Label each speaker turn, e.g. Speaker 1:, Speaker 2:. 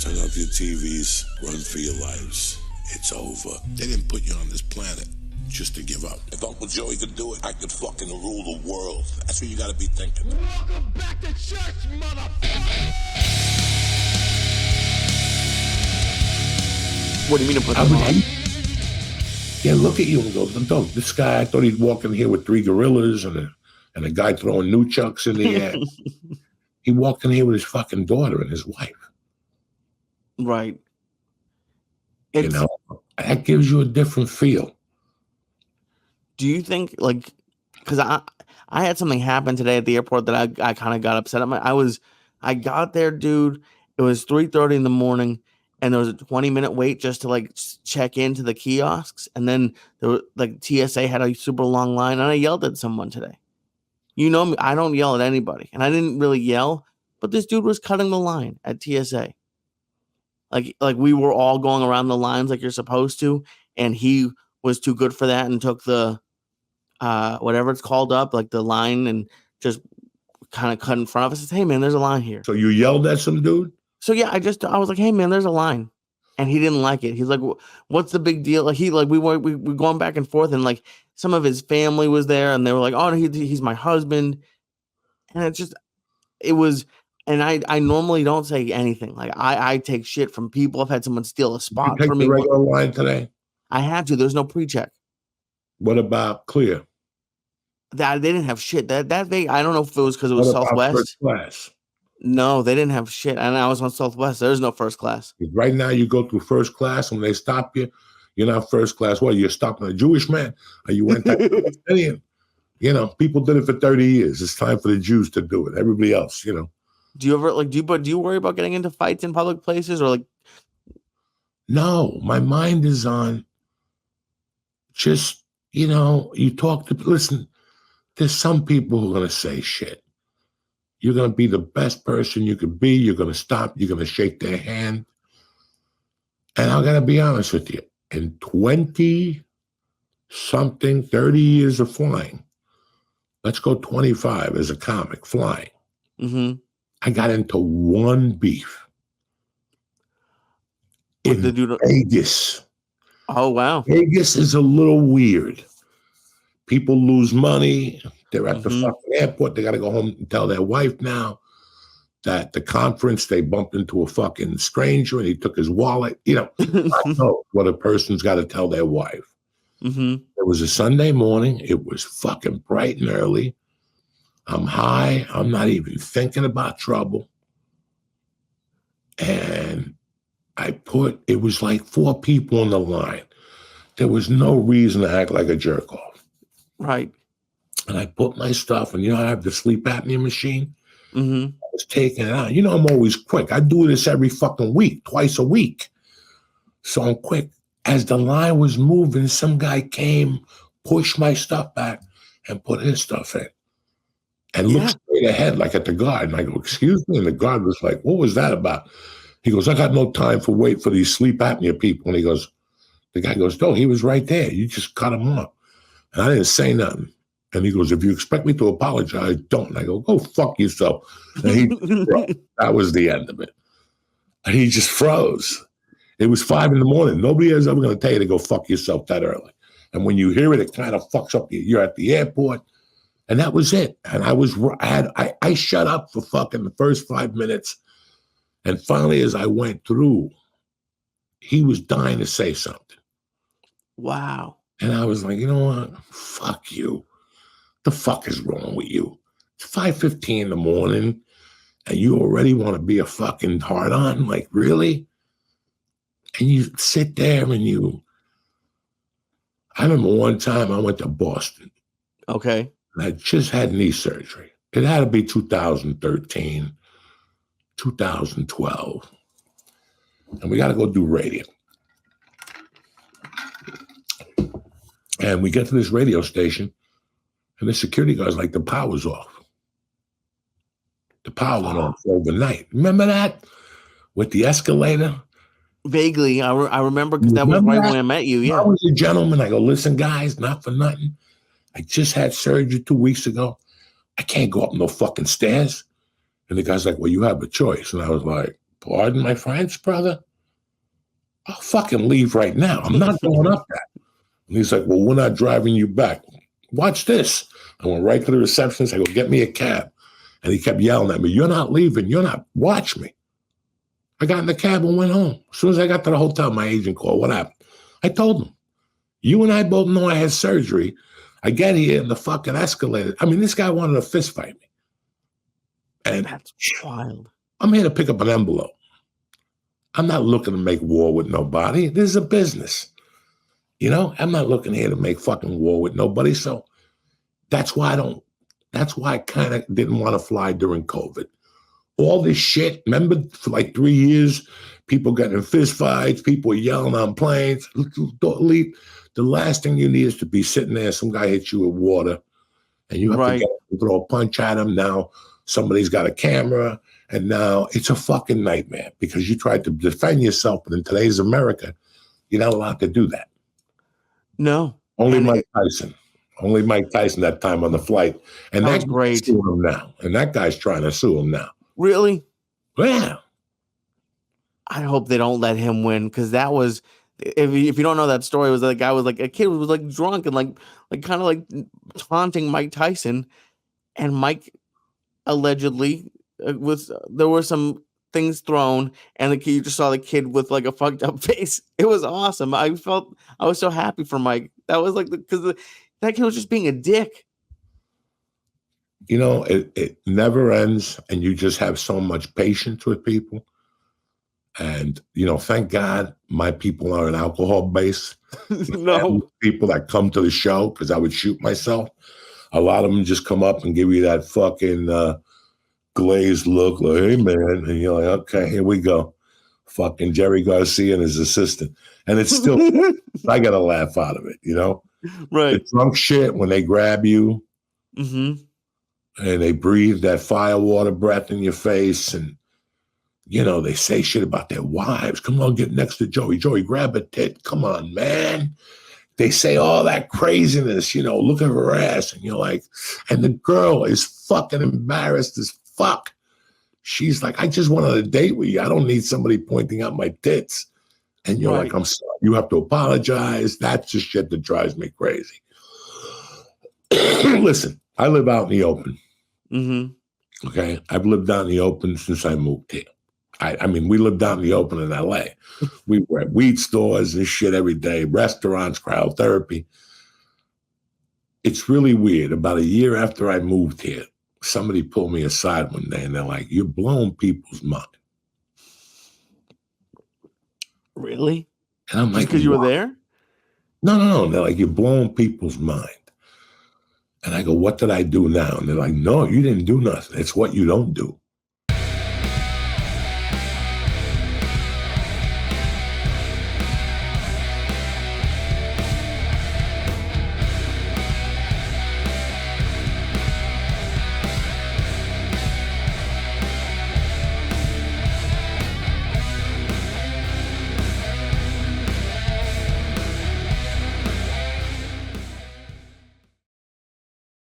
Speaker 1: Turn off your TVs, run for your lives. It's over. They didn't put you on this planet just to give up. If Uncle Joey could do it, I could fucking rule the world. That's what you gotta be thinking.
Speaker 2: Welcome back to church, motherfucker!
Speaker 3: What do you mean to put them on?
Speaker 4: Yeah, look at you and go, no, this guy, I thought he'd walk in here with 3 gorillas and a guy throwing nunchucks in the air. He walked in here with his fucking daughter and his wife.
Speaker 3: Right.
Speaker 4: You know, that gives you a different feel.
Speaker 3: Do you think, like, because I had something happen today at the airport that I kind of got upset. I got there, dude. It was 3:30 in the morning, and there was a 20-minute wait just to like check into the kiosks, and then there was, like, TSA had a super long line, and I yelled at someone today. You know me, I don't yell at anybody, and I didn't really yell, but this dude was cutting the line at TSA. Like we were all going around the lines like you're supposed to, and he was too good for that and took the whatever it's called up, like the line, and just kind of cut in front of us. I said, "Hey man, there's a line here."
Speaker 4: So you yelled at some dude?
Speaker 3: So yeah, I was like, "Hey man, there's a line," and he didn't like it. He's like, "What's the big deal?" Like we were going back and forth, and like some of his family was there, and they were like, "Oh, he's my husband," and it was. And I normally don't say anything. Like I take shit from people. I've had someone steal a spot
Speaker 4: you
Speaker 3: for me.
Speaker 4: The regular line today?
Speaker 3: I had to. There's no pre-check.
Speaker 4: What about clear?
Speaker 3: That they didn't have shit. That they I don't know if it was because it was Southwest.
Speaker 4: First class?
Speaker 3: No, they didn't have shit. And I was on Southwest. There's no first class.
Speaker 4: Right now, you go through first class, and when they stop you, you're not first class. What? You're stopping a Jewish man? Or you went Palestinian? You know, people did it for 30 years. It's time for the Jews to do it. Everybody else, you know.
Speaker 3: Do you ever do you worry about getting into fights in public places or like?
Speaker 4: No, my mind is on just, you know, listen, there's some people who are going to say shit. You're going to be the best person you could be. You're going to stop. You're going to shake their hand. And I'm going to be honest with you. In 30 years of flying, let's go 25 as a comic flying.
Speaker 3: Mm-hmm.
Speaker 4: I got into one beef in Vegas.
Speaker 3: Oh, wow.
Speaker 4: Vegas is a little weird. People lose money. They're at the fucking airport. They got to go home and tell their wife now that the conference, they bumped into a fucking stranger and he took his wallet. You know, I know what a person's got to tell their wife.
Speaker 3: Mm-hmm.
Speaker 4: It was a Sunday morning. It was fucking bright and early. I'm high. I'm not even thinking about trouble. And it was like 4 people on the line. There was no reason to act like a jerk off.
Speaker 3: Right.
Speaker 4: And I put my stuff, and you know, I have the sleep apnea machine.
Speaker 3: Mm-hmm.
Speaker 4: I was taking it out. You know, I'm always quick. I do this every fucking week, twice a week. So I'm quick. As the line was moving, some guy came, pushed my stuff back, and put his stuff in. And looked straight ahead, like at the guard. And I go, "Excuse me?" And the guard was like, "What was that about?" He goes, "I got no time for wait for these sleep apnea people." And the guy goes, "No, he was right there. You just cut him off." And I didn't say nothing. And he goes, "If you expect me to apologize, don't." And I go, "Go fuck yourself." And that was the end of it. And he just froze. It was 5 a.m. Nobody is ever going to tell you to go fuck yourself that early. And when you hear it, it kind of fucks up. You're at the airport. And that was it. And I shut up for fucking the first 5 minutes. And finally, as I went through, he was dying to say something.
Speaker 3: Wow.
Speaker 4: And I was like, you know what? Fuck you. The fuck is wrong with you? It's 5:15 in the morning, and you already want to be a fucking hard-on? Like, really? And you sit there and I remember one time I went to Boston.
Speaker 3: Okay.
Speaker 4: I just had knee surgery. It had to be 2013, 2012. And we got to go do radio. And we get to this radio station, and the security guard's like, "The power's off." The power went off overnight. Remember that? With the escalator?
Speaker 3: Vaguely. I remember because that was right when I met you. Yeah.
Speaker 4: I was a gentleman. I go, "Listen, guys, not for nothing. I just had surgery 2 weeks ago. I can't go up no fucking stairs." And the guy's like, "Well, you have a choice." And I was like, pardon my French, brother? I'll fucking leave right now. I'm not going up that. And he's like, well, we're not driving you back. Watch this. I went right to the receptionist. I go, get me a cab. And he kept yelling at me, you're not leaving. You're not. Watch me. I got in the cab and went home. As soon as I got to the hotel, my agent called. What happened? I told him, you and I both know I had surgery. I get here and the fucking escalated. I mean, this guy wanted to fist fight me. And
Speaker 3: That's wild.
Speaker 4: I'm here to pick up an envelope. I'm not looking to make war with nobody. This is a business. You know, I'm not looking here to make fucking war with nobody. So that's why I kind of didn't want to fly during COVID. All this shit, remember for like 3 years, people getting in fist fights, people yelling on planes. The last thing you need is to be sitting there, some guy hits you with water, and you have to get up and throw a punch at him. Now somebody's got a camera, and now it's a fucking nightmare because you tried to defend yourself, but in today's America, you're not allowed to do that.
Speaker 3: No.
Speaker 4: Only Mike Tyson. Only Mike Tyson that time on the flight. And
Speaker 3: that was great.
Speaker 4: Suing him now. And that guy's trying to sue him now.
Speaker 3: Really?
Speaker 4: Yeah.
Speaker 3: I hope they don't let him win, because that was, if you don't know that story, it was the guy was like, a kid was like drunk and like kind of like taunting Mike Tyson, and Mike allegedly there were some things thrown, and the kid, you just saw the kid with like a fucked up face. It was awesome. I was so happy for Mike. That was like, because that kid was just being a dick.
Speaker 4: You know, it never ends, and you just have so much patience with people. And, you know, thank God my people are an alcohol base.
Speaker 3: No.
Speaker 4: People that come to the show, because I would shoot myself. A lot of them just come up and give you that fucking glazed look, like, hey, man. And you're like, okay, here we go. Fucking Jerry Garcia and his assistant. And it's still, I got a laugh out of it, you know?
Speaker 3: Right.
Speaker 4: The drunk shit, when they grab you and they breathe that firewater breath in your face, and, you know, they say shit about their wives. Come on, get next to Joey. Joey, grab a tit. Come on, man. They say all that craziness, you know, look at her ass. And you're like, and the girl is fucking embarrassed as fuck. She's like, I just wanted a date with you. I don't need somebody pointing out my tits. And you're like, I'm sorry. You have to apologize. That's just shit that drives me crazy. Listen, I live out in the open. Okay. I've lived out in the open since I moved here. I mean, we lived out in the open in LA. We were at weed stores and shit every day, restaurants, cryotherapy. It's really weird. About a year after I moved here, somebody pulled me aside one day and they're like, you're blowing people's mind.
Speaker 3: Really?
Speaker 4: And I'm like,
Speaker 3: because you were there?
Speaker 4: No. They're like, you're blowing people's mind. And I go, what did I do now? And they're like, no, you didn't do nothing. It's what you don't do.